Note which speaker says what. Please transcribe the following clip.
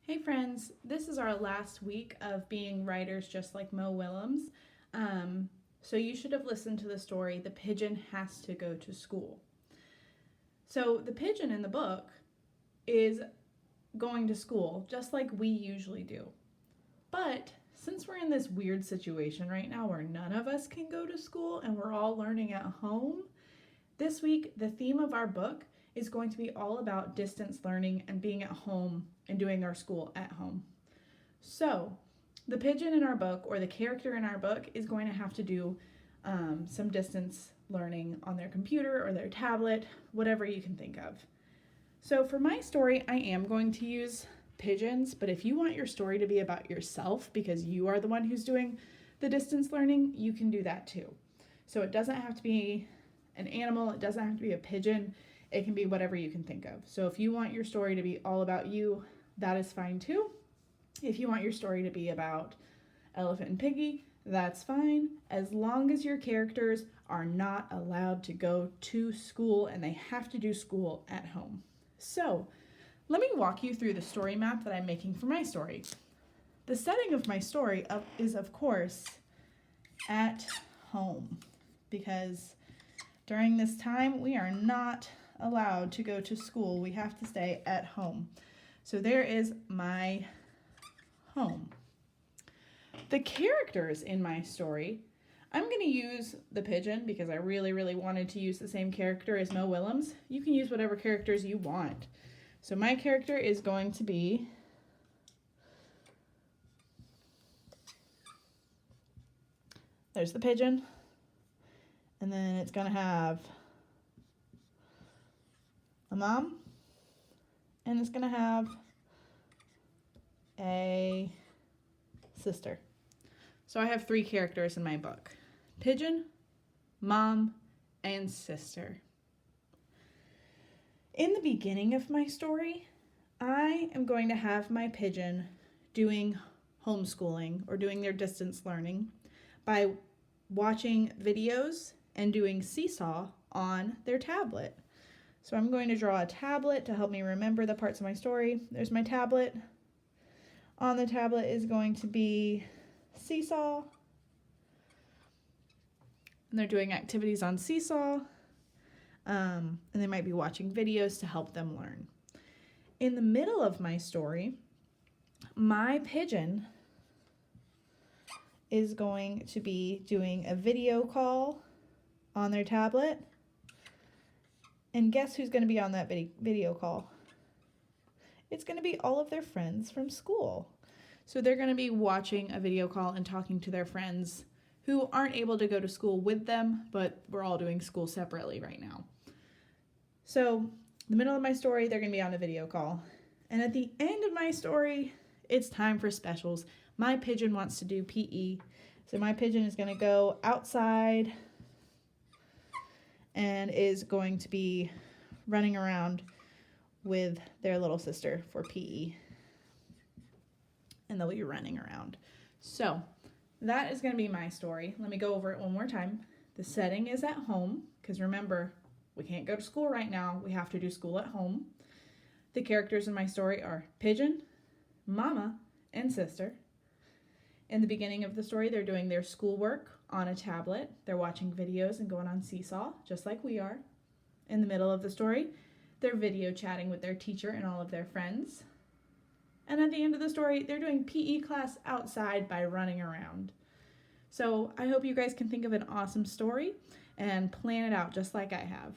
Speaker 1: Hey friends, this is our last week of being writers just like Mo Willems. So you should have listened to the story, The Pigeon Has to Go to School. So the pigeon in the book is going to school just like we usually do. But since we're in this weird situation right now where none of us can go to school and we're all learning at home, this week the theme of our book is going to be all about distance learning and being at home and doing our school at home. So, the pigeon in our book, or the character in our book, is going to have to do some distance learning on their computer or their tablet, whatever you can think of. So, for my story, I am going to use pigeons, but if you want your story to be about yourself because you are the one who's doing the distance learning, you can do that too. So, it doesn't have to be an animal, it doesn't have to be a pigeon. It can be whatever you can think of. So if you want your story to be all about you, that is fine too. If you want your story to be about Elephant and Piggy, that's fine, as long as your characters are not allowed to go to school and they have to do school at home. So let me walk you through the story map that I'm making for my story. The setting of my story is, of course, at home, because during this time we are not allowed to go to school. We have to stay at home. So there is my home. The characters in my story, I'm going to use the pigeon because I really wanted to use the same character as Mo Willems. You can use whatever characters you want. So my character is going to be there's the pigeon, and then it's going to have a mom, and it's going to have a sister. So I have three characters in my book: pigeon, mom, and sister. In the beginning of my story, I am going to have my pigeon doing homeschooling or doing their distance learning by watching videos and doing seesaw on their tablet. So I'm going to draw a tablet to help me remember the parts of my story. There's my tablet. On the tablet is going to be seesaw. And they're doing activities on seesaw. And they might be watching videos to help them learn. In the middle of my story, my pigeon is going to be doing a video call on their tablet. And guess who's going to be on that video call? It's going to be all of their friends from school. So they're going to be watching a video call and talking to their friends who aren't able to go to school with them, but we're all doing school separately right now. So the middle of my story, they're going to be on a video call. And at the end of my story, it's time for specials. My pigeon wants to do PE. So my pigeon is going to go outside and is going to be running around with their little sister for PE. And they'll be running around. So that is going to be my story. Let me go over it one more time. The setting is at home, because remember, we can't go to school right now. We have to do school at home. The characters in my story are pigeon, mama, and sister. In the beginning of the story, they're doing their schoolwork on a tablet. They're watching videos and going on seesaw, just like we are. In the middle of the story, they're video chatting with their teacher and all of their friends. And at the end of the story, they're doing PE class outside by running around. So I hope you guys can think of an awesome story and plan it out just like I have.